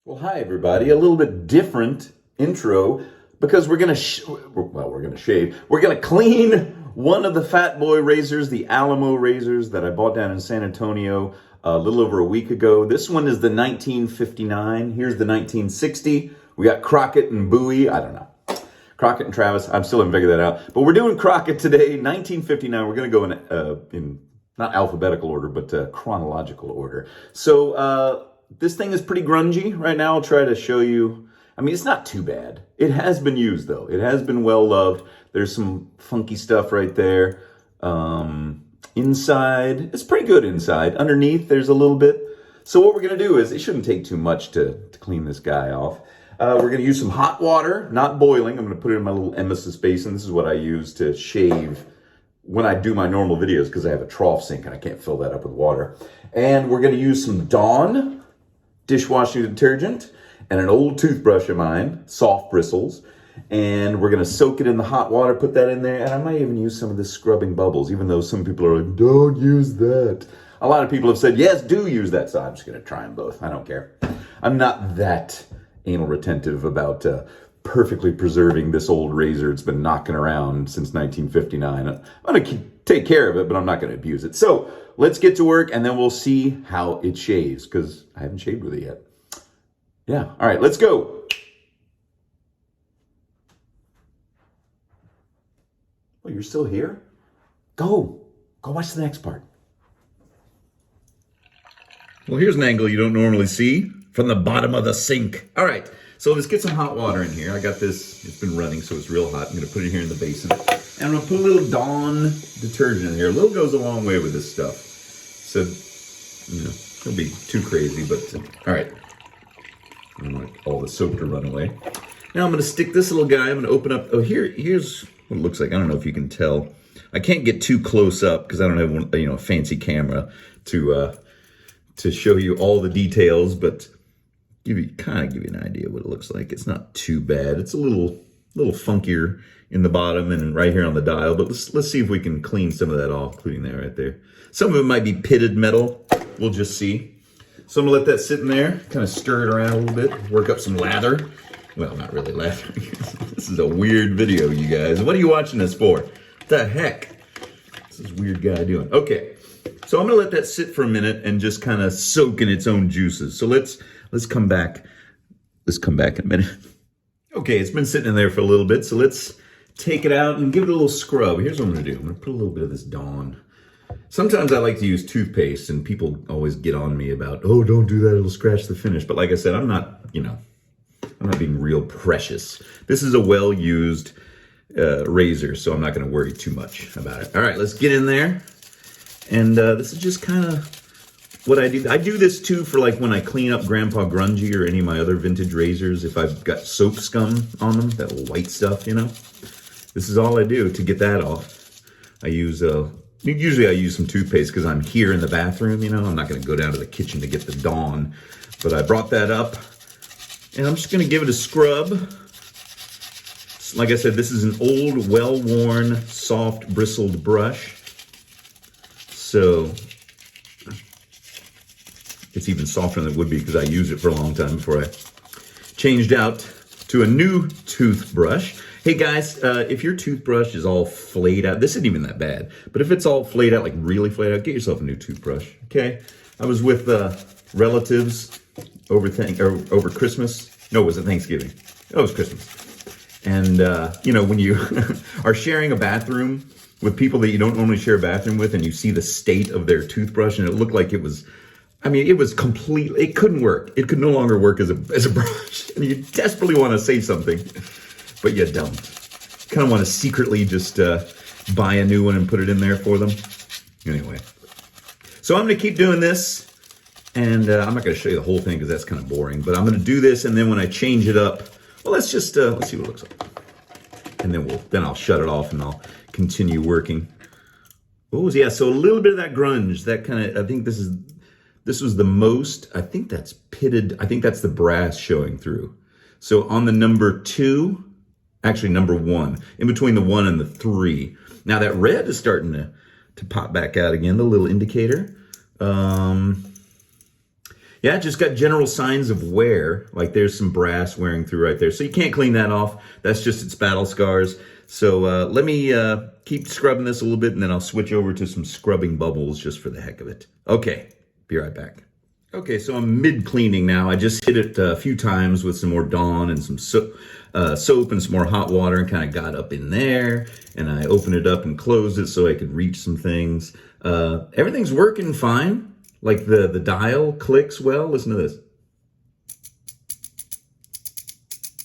Well, hi everybody. A little bit different intro because we're gonna shave. We're gonna clean one of the Fatboy razors, the Alamo razors that I bought down in San Antonio a little over a week ago. This one is the 1959. Here's the 1960. We got Crockett and Bowie. I don't know. Crockett and Travis. I'm still haven't figured that out. But we're doing Crockett today, 1959. We're gonna go in not alphabetical order, but chronological order. So. This thing is pretty grungy right now. I'll try to show you. I mean, it's not too bad. It has been used, though. It has been well loved. There's some funky stuff right there. Inside, it's pretty good inside. Underneath, there's a little bit. So what we're going to do is, it shouldn't take too much to clean this guy off. We're going to use some hot water, not boiling. I'm going to put it in my little emesis basin. This is what I use to shave when I do my normal videos because I have a trough sink and I can't fill that up with water. And we're going to use some Dawn dishwashing detergent and an old toothbrush of mine, soft bristles, and we're going to soak it in the hot water, put that in there, and I might even use some of this scrubbing bubbles, even though some people are like, don't use that. A lot of people have said, yes, do use that, so I'm just going to try them both. I don't care. I'm not that anal retentive about perfectly preserving this old razor. It's been knocking around since 1959. I'm going to take care of it, but I'm not going to abuse it. So let's get to work, and then we'll see how it shaves, because I haven't shaved with it yet. Yeah, all right, let's go. Oh, you're still here? Go watch the next part. Well, here's an angle you don't normally see from the bottom of the sink. All right, so let's get some hot water in here. I got this, it's been running, so it's real hot. I'm gonna put it here in the basin. And I'm gonna put a little Dawn detergent in here. A little goes a long way with this stuff. So, you know, it'll be too crazy, but all right. I don't want all the soap to run away. Now I'm gonna stick this little guy, I'm gonna open up, here's what it looks like. I don't know if you can tell. I can't get too close up because I don't have one, a fancy camera to show you all the details, but give you an idea what it looks like. It's not too bad. It's a little funkier in the bottom and right here on the dial, but let's see if we can clean some of that off, including that right there. Some of it might be pitted metal. We'll just see. So I'm gonna let that sit in there, kind of stir it around a little bit, work up some lather. Well, not really lather. This is a weird video, you guys. What are you watching this for? What the heck? What's this weird guy doing? Okay, so I'm gonna let that sit for a minute and just kind of soak in its own juices. So let's come back. Let's come back in a minute. Okay, it's been sitting in there for a little bit, so let's take it out and give it a little scrub. Here's what I'm gonna do. I'm gonna put a little bit of this Dawn. Sometimes I like to use toothpaste, and people always get on me about, oh, don't do that, it'll scratch the finish. But like I said, I'm not being real precious. This is a well-used razor, so I'm not gonna worry too much about it. All right, let's get in there. And this is just kind of what I do. I do this too for like when I clean up Grandpa Grungy or any of my other vintage razors. If I've got soap scum on them, that white stuff, this is all I do to get that off. I use, usually I use some toothpaste because I'm here in the bathroom, I'm not gonna go down to the kitchen to get the Dawn, but I brought that up and I'm just gonna give it a scrub. Like I said, this is an old, well-worn, soft, bristled brush. So it's even softer than it would be because I used it for a long time before I changed out to a new toothbrush. Hey guys, if your toothbrush is all flayed out, this isn't even that bad, but if it's all flayed out, like really flayed out, get yourself a new toothbrush, okay? I was with relatives over Christmas. No, was it Thanksgiving? Oh, it was Christmas. And, when you are sharing a bathroom with people that you don't normally share a bathroom with and you see the state of their toothbrush and it looked like it was completely, it couldn't work. It could no longer work as a brush. And you desperately want to say something, but you don't. You kind of want to secretly just buy a new one and put it in there for them. Anyway, so I'm going to keep doing this. And I'm not going to show you the whole thing because that's kind of boring. But I'm going to do this, and then when I change it up, well, let's see what it looks like. And then I'll shut it off and I'll continue working. Oh, yeah, so a little bit of that grunge, that kind of, I think this was the most, I think that's pitted, I think that's the brass showing through. So on the number 2, actually number 1, in between the 1 and the 3. Now that red is starting to pop back out again, the little indicator. Yeah, just got general signs of wear. Like there's some brass wearing through right there. So you can't clean that off. That's just its battle scars. So let me keep scrubbing this a little bit, and then I'll switch over to some scrubbing bubbles just for the heck of it. Okay, be right back. Okay, so I'm mid-cleaning now. I just hit it a few times with some more Dawn and some soap and some more hot water, and kind of got up in there. And I opened it up and closed it so I could reach some things. Everything's working fine. Like the dial clicks well. Listen to this.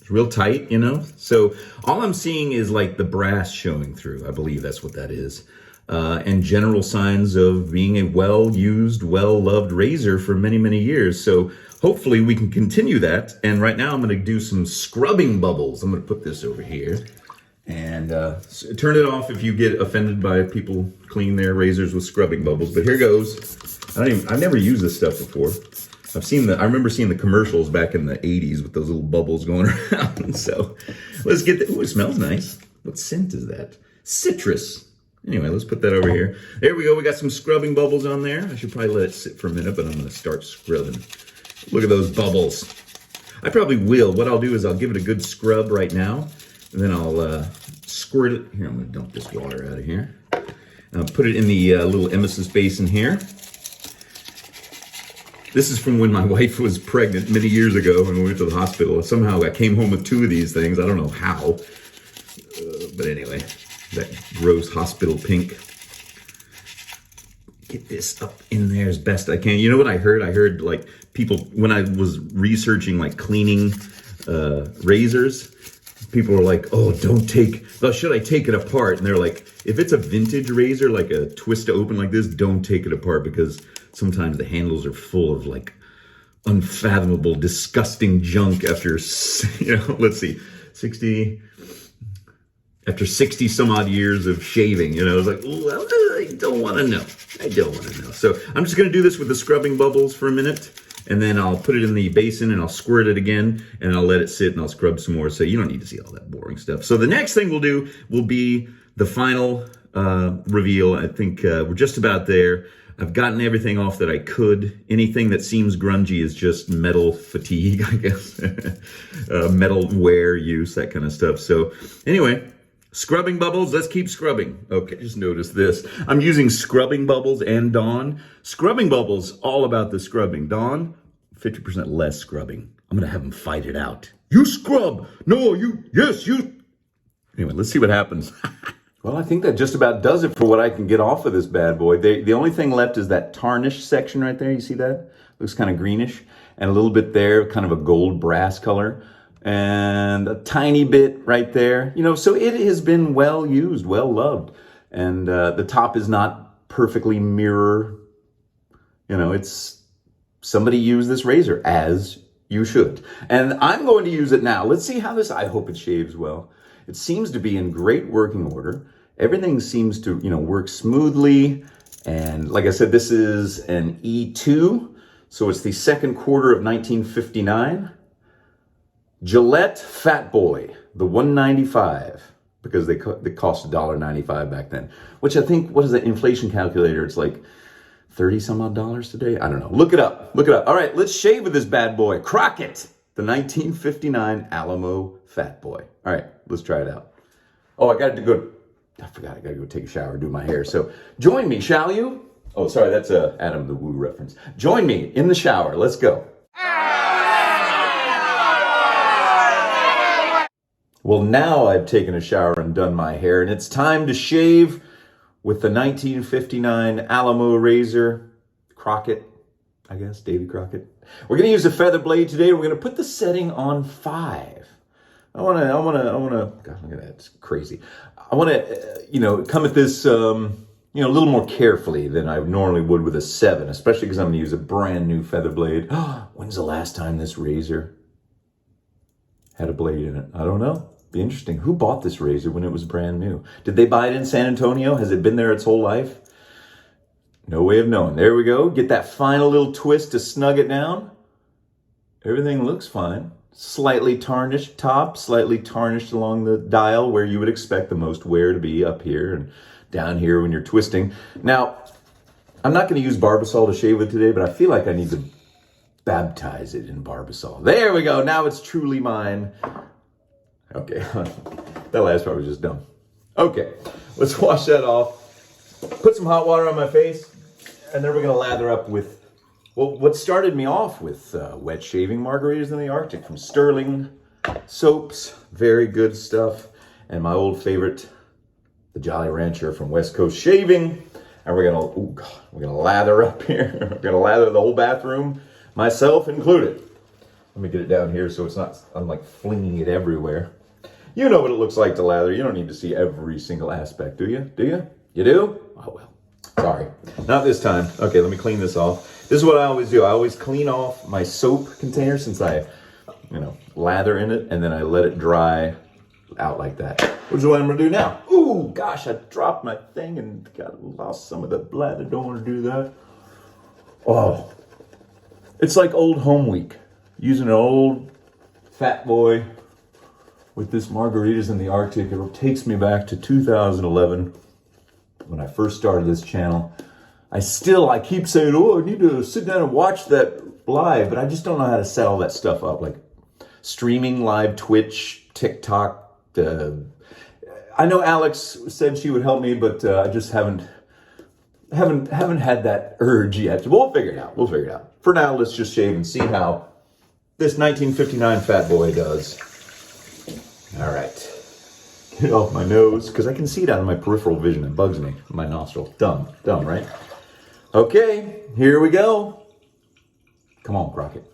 It's real tight, you know? So all I'm seeing is like the brass showing through. I believe that's what that is. And general signs of being a well-used, well-loved razor for many, many years. So hopefully we can continue that. And right now I'm going to do some scrubbing bubbles. I'm going to put this over here. And turn it off if you get offended by people cleaning their razors with scrubbing bubbles. But here goes. I've never used this stuff before. I remember seeing the commercials back in the 80s with those little bubbles going around. So let's get ooh, it smells nice. What scent is that? Citrus. Anyway, let's put that over here. There we go. We got some scrubbing bubbles on there. I should probably let it sit for a minute, but I'm going to start scrubbing. Look at those bubbles. I probably will. What I'll do is I'll give it a good scrub right now, and then I'll squirt it. Here, I'm going to dump this water out of here. I'll put it in the little emesis basin here. This is from when my wife was pregnant many years ago when we went to the hospital. Somehow I came home with 2 of these things. I don't know how. But anyway, that gross hospital pink. Get this up in there as best I can. You know what I heard? I heard like people, when I was researching like cleaning razors, people were like, oh, should I take it apart? And they're like, if it's a vintage razor, like a twist to open like this, don't take it apart, because sometimes the handles are full of like unfathomable, disgusting junk after, let's see, after 60 some odd years of shaving, it's like, well, I don't want to know. I don't want to know. So I'm just going to do this with the scrubbing bubbles for a minute, and then I'll put it in the basin and I'll squirt it again, and I'll let it sit and I'll scrub some more. So you don't need to see all that boring stuff. So the next thing we'll do will be the final reveal. I think we're just about there. I've gotten everything off that I could. Anything that seems grungy is just metal fatigue, I guess. Metal wear use, that kind of stuff. So anyway, scrubbing bubbles, let's keep scrubbing. Okay, just notice this. I'm using scrubbing bubbles and Dawn. Scrubbing bubbles, all about the scrubbing. Dawn, 50% less scrubbing. I'm going to have them fight it out. You scrub. No, yes, you. Anyway, let's see what happens. Well, I think that just about does it for what I can get off of this bad boy. The only thing left is that tarnish section right there. You see that? Looks kind of greenish. And a little bit there, kind of a gold brass color. And a tiny bit right there. So it has been well used, well loved. And the top is not perfectly mirror. It's somebody used this razor, as you should. And I'm going to use it now. Let's see how I hope it shaves well. It seems to be in great working order. Everything seems to, work smoothly. And like I said, this is an E2. So it's the second quarter of 1959. Gillette Fatboy, the 195, because they cost $1.95 back then. Which I think, what is the inflation calculator? It's like 30 some odd dollars today. I don't know. Look it up. All right, let's shave with this bad boy. Crockett, the 1959 Alamo Fatboy. All right, let's try it out. Oh, I forgot. I got to go take a shower, do my hair. So join me, shall you? Oh, sorry, that's a Adam the Woo reference. Join me in the shower. Let's go. Well, now I've taken a shower and done my hair, and it's time to shave with the 1959 Alamo razor. Crockett, I guess, Davy Crockett. We're going to use a feather blade today. We're going to put the setting on 5. I want to, God, look at that, it's crazy. I want to, come at this, a little more carefully than I normally would with a 7, especially because I'm going to use a brand new feather blade. When's the last time this razor had a blade in it? I don't know. Be interesting. Who bought this razor when it was brand new? Did they buy it in San Antonio? Has it been there its whole life? No way of knowing. There we go. Get that final little twist to snug it down. Everything looks fine. Slightly tarnished top, slightly tarnished along the dial where you would expect the most wear to be, up here and down here when you're twisting. Now, I'm not going to use Barbasol to shave with today, but I feel like I need to baptize it in Barbasol. There we go. Now it's truly mine. Okay, that last part was just dumb. Okay, let's wash that off. Put some hot water on my face, and then we're gonna lather up with, well, what started me off with wet shaving margaritas in the Arctic from Sterling Soaps. Very good stuff. And my old favorite, the Jolly Rancher from West Coast Shaving. And we're gonna lather up here. We're gonna lather the whole bathroom, myself included. Let me get it down here so I'm like flinging it everywhere. You know what it looks like to lather. You don't need to see every single aspect, do you? Do you? You do? Oh, well. Sorry. Not this time. Okay, let me clean this off. This is what I always do. I always clean off my soap container since I, lather in it, and then I let it dry out like that. Which is what I'm going to do now. Ooh, gosh, I dropped my thing and lost some of the blood. I don't want to do that. Oh, it's like old home week. Using an old Fatboy with this margaritas in the Arctic. It takes me back to 2011 when I first started this channel. I keep saying, oh, I need to sit down and watch that live, but I just don't know how to set all that stuff up. Like streaming live Twitch, TikTok. I know Alex said she would help me, but I just haven't had that urge yet. We'll figure it out. For now, let's just shave and see how this 1959 Fatboy does. All right. Get off my nose, because I can see it out of my peripheral vision. It bugs me. My nostril. Dumb, right? Okay, here we go. Come on, Crockett.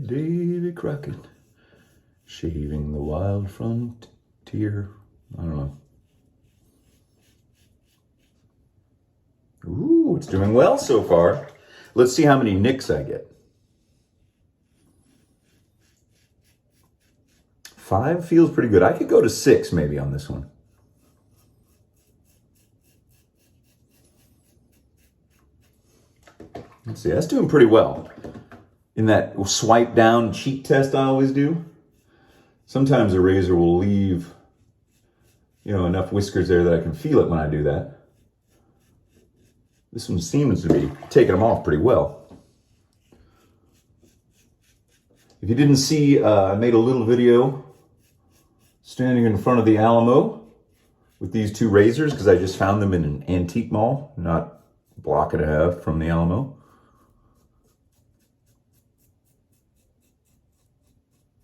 Davy Crockett. Shaving the wild frontier. I don't know. Ooh, it's doing well so far. Let's see how many nicks I get. 5 feels pretty good. I could go to 6 maybe on this one. Let's see, that's doing pretty well. In that swipe down cheek test I always do, sometimes a razor will leave, enough whiskers there that I can feel it when I do that. This one seems to be taking them off pretty well. If you didn't see, I made a little video standing in front of the Alamo with these 2 razors because I just found them in an antique mall, not a block and a half from the Alamo.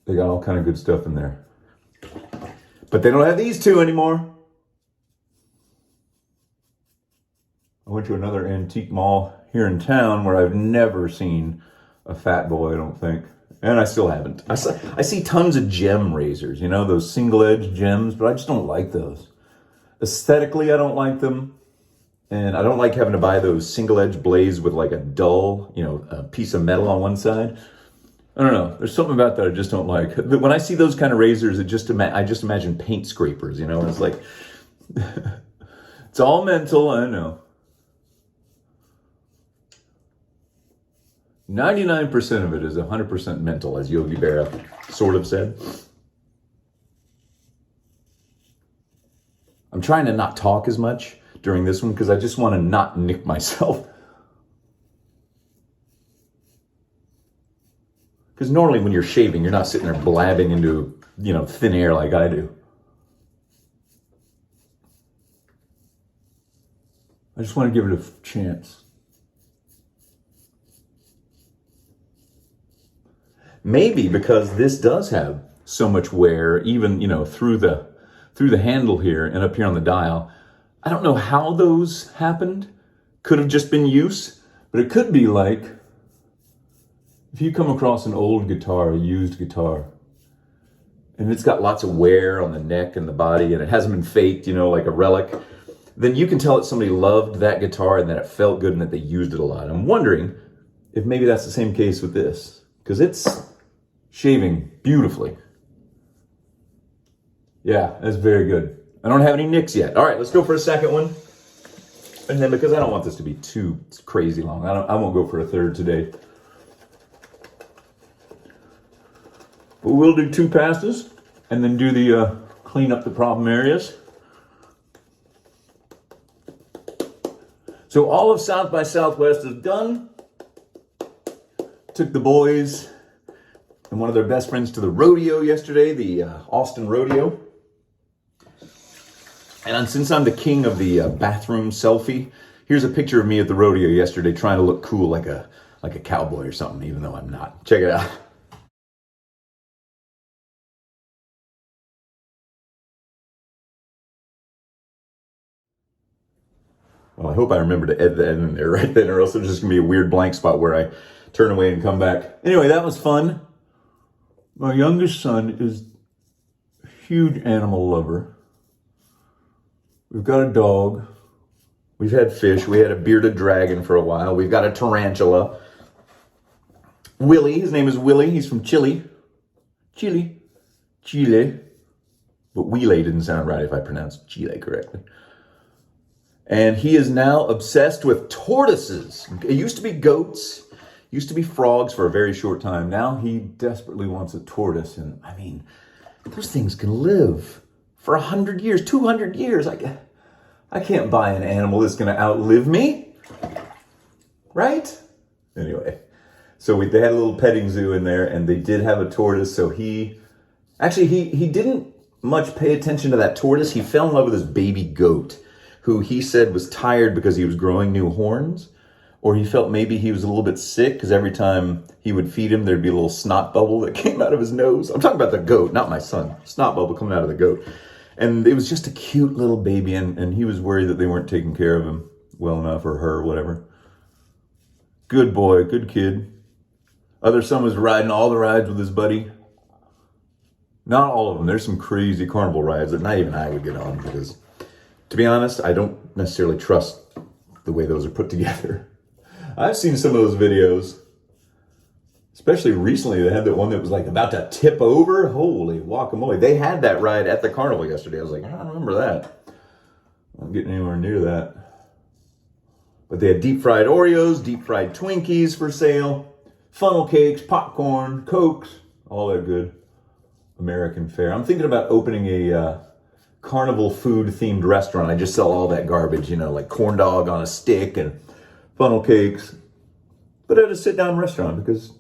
They got all kind of good stuff in there. But they don't have these 2 anymore. I went to another antique mall here in town where I've never seen a Fatboy, I don't think. And I still haven't. I see tons of gem razors, those single-edge gems, but I just don't like those. Aesthetically, I don't like them. And I don't like having to buy those single-edge blades with like a dull, a piece of metal on one side. I don't know. There's something about that I just don't like. When I see those kind of razors, I just imagine paint scrapers, It's like, it's all mental, I know. 99% of it is 100% mental, as Yogi Berra sort of said. I'm trying to not talk as much during this one because I just want to not nick myself. Because normally when you're shaving, you're not sitting there blabbing into, thin air like I do. I just want to give it a chance. Maybe because this does have so much wear, even, through the handle here and up here on the dial. I don't know how those happened. Could have just been use, but it could be like, if you come across an old guitar, a used guitar, and it's got lots of wear on the neck and the body, and it hasn't been faked, like a relic, then you can tell that somebody loved that guitar and that it felt good and that they used it a lot. I'm wondering if maybe that's the same case with this, because it's shaving beautifully. Yeah, that's very good. I don't have any nicks yet. All right, let's go for a second one. And then because I don't want this to be too crazy long, I won't go for a third today. But we'll do 2 passes and then do the clean up the problem areas. So all of South by Southwest is done. Took the boys and one of their best friends to the rodeo yesterday, the Austin Rodeo. And since I'm the king of the bathroom selfie, here's a picture of me at the rodeo yesterday trying to look cool like a cowboy or something, even though I'm not. Check it out. Well, I hope I remember to edit that in there right then, or else there's just going to be a weird blank spot where I turn away and come back. Anyway, that was fun. My youngest son is a huge animal lover. We've got a dog. We've had fish. We had a bearded dragon for a while. We've got a tarantula. Willie, his name is Willie. He's from Chile. Chile. But Wheelie didn't sound right if I pronounced Chile correctly. And he is now obsessed with tortoises. It used to be goats, used to be frogs for a very short time. Now he desperately wants a tortoise. And I mean, those things can live for 100 years, 200 years. I can't buy an animal that's going to outlive me. Right? Anyway, so they had a little petting zoo in there, and they did have a tortoise. So he didn't much pay attention to that tortoise. He fell in love with this baby goat, who he said was tired because he was growing new horns, or he felt maybe he was a little bit sick because every time he would feed him, there'd be a little snot bubble that came out of his nose. I'm talking about the goat, not my son. Snot bubble coming out of the goat. And it was just a cute little baby, and he was worried that they weren't taking care of him well enough, or her, whatever. Good boy, good kid. Other son was riding all the rides with his buddy. Not all of them. There's some crazy carnival rides that not even I would get on because, to be honest, I don't necessarily trust the way those are put together. I've seen some of those videos, especially recently. They had that one that was like about to tip over. Holy guacamole. They had that ride at the carnival yesterday. I was like, I don't remember that. I'm getting anywhere near that. But they had deep fried Oreos, deep fried Twinkies for sale, funnel cakes, popcorn, Cokes, all that good American fare. I'm thinking about opening a carnival food themed restaurant. I just sell all that garbage, like corn dog on a stick and funnel cakes. But at a sit down restaurant, because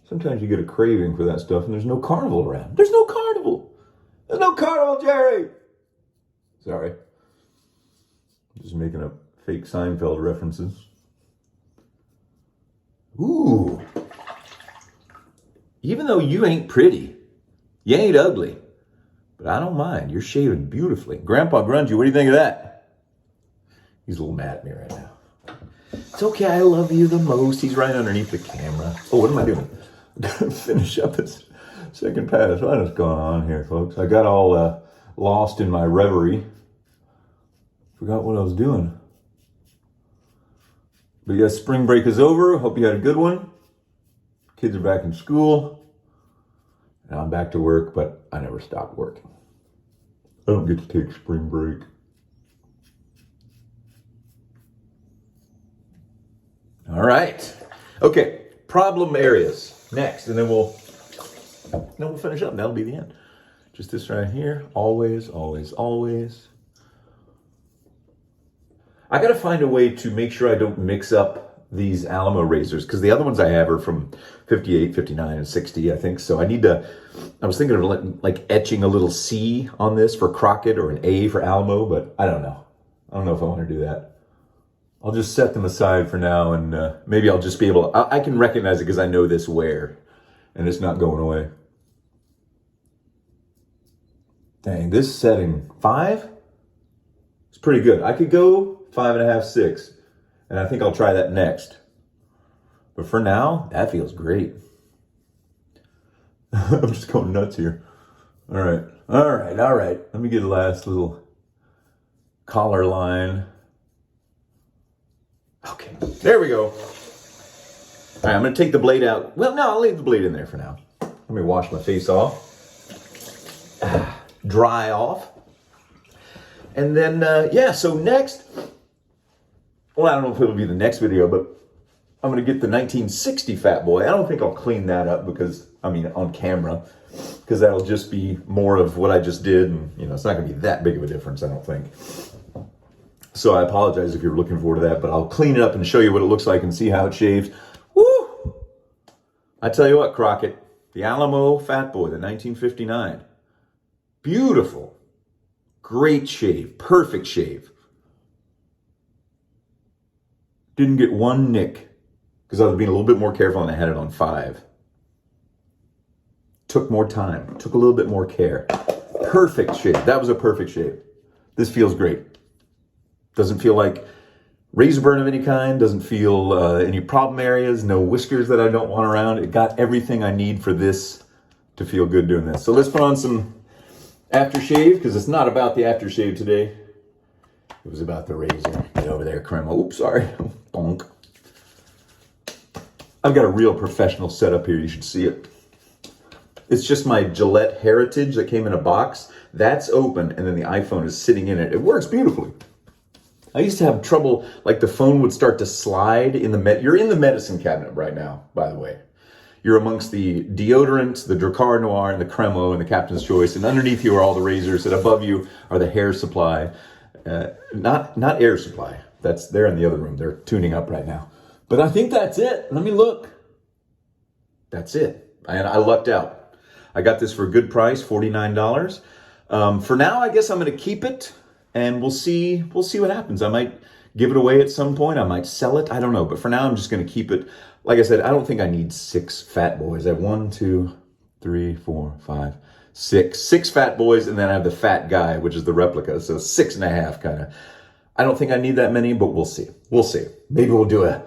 sometimes you get a craving for that stuff and there's no carnival around. There's no carnival. There's no carnival, Jerry. Sorry. Just making up fake Seinfeld references. Ooh. Even though you ain't pretty, you ain't ugly. But I don't mind. You're shaving beautifully. Grandpa Grungy, what do you think of that? He's a little mad at me right now. It's okay, I love you the most. He's right underneath the camera. Oh, what am I doing? I'm going to finish up this second pass. What is going on here, folks? I got all lost in my reverie. Forgot what I was doing. But yes, spring break is over. Hope you had a good one. Kids are back in school. And I'm back to work, but I never stopped working. I don't get to take spring break. All right. Okay, problem areas next, and then we'll finish up. That'll be the end. Just this right here. Always, always, always. I got to find a way to make sure I don't mix up these Alamo razors, because the other ones I have are from 58, 59, and 60, I think. So I was thinking of like etching a little C on this for Crockett or an A for Alamo, but I don't know. I don't know if I want to do that. I'll just set them aside for now, and maybe I'll just be able to, I can recognize it because I know this wear, and it's not going away. Dang, this setting, 5? It's pretty good. I could go 5.5, 6, and I think I'll try that next. But for now, that feels great. I'm just going nuts here. All right. Let me get the last little collar line. Okay, there we go. All right, I'm going to take the blade out. Well, no, I'll leave the blade in there for now. Let me wash my face off. Dry off. And then, so next, well, I don't know if it'll be the next video, but I'm going to get the 1960 Fatboy. I don't think I'll clean that up on camera, because that'll just be more of what I just did. And, it's not going to be that big of a difference, I don't think. So I apologize if you're looking forward to that, but I'll clean it up and show you what it looks like and see how it shaves. Woo! I tell you what, Crockett, the Alamo Fatboy, the 1959. Beautiful. Great shave. Perfect shave. Didn't get one nick because I was being a little bit more careful and I had it on 5. Took more time. Took a little bit more care. Perfect shave. That was a perfect shave. This feels great. Doesn't feel like razor burn of any kind. Doesn't feel any problem areas. No whiskers that I don't want around. It got everything I need for this to feel good doing this. So let's put on some aftershave, because it's not about the aftershave today. It was about the razor. Get over there, Cremo. Oops, sorry. Bonk. I've got a real professional setup here. You should see it. It's just my Gillette Heritage that came in a box. That's open, and then the iPhone is sitting in it. It works beautifully. I used to have trouble, like the phone would start to slide in the You're in the medicine cabinet right now, by the way. You're amongst the deodorant, the Dracar Noir, and the Cremo, and the Captain's Choice. And underneath you are all the razors, and above you are the hair supply. Not air supply. They're in the other room. They're tuning up right now. But I think that's it. Let me look. That's it. And I lucked out. I got this for a good price, $49. For now, I guess I'm going to keep it, and we'll see what happens. I might give it away at some point. I might sell it. I don't know. But for now, I'm just going to keep it. Like I said, I don't think I need 6 fat boys. I have 1, 2, 3, 4, 5, 6. 6 fat boys, and then I have the fat guy, which is the replica. So 6.5 kind of. I don't think I need that many, but we'll see. We'll see. Maybe we'll do a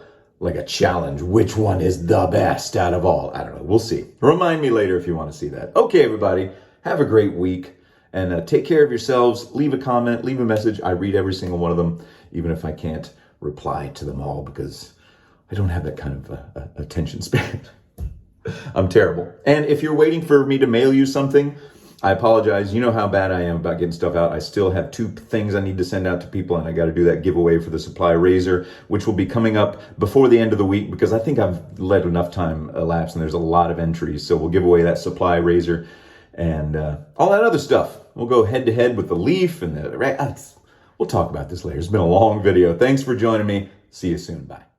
challenge. Which one is the best out of all? I don't know. We'll see. Remind me later if you want to see that. Okay, everybody. Have a great week. And take care of yourselves. Leave a comment. Leave a message. I read every single one of them, even if I can't reply to them all, because I don't have that kind of attention span. I'm terrible. And if you're waiting for me to mail you something, I apologize. You know how bad I am about getting stuff out. I still have 2 things I need to send out to people, and I got to do that giveaway for the supply razor, which will be coming up before the end of the week, because I think I've let enough time elapse, and there's a lot of entries. So we'll give away that supply razor and all that other stuff. We'll go head-to-head with the Leaf and the... We'll talk about this later. It's been a long video. Thanks for joining me. See you soon. Bye.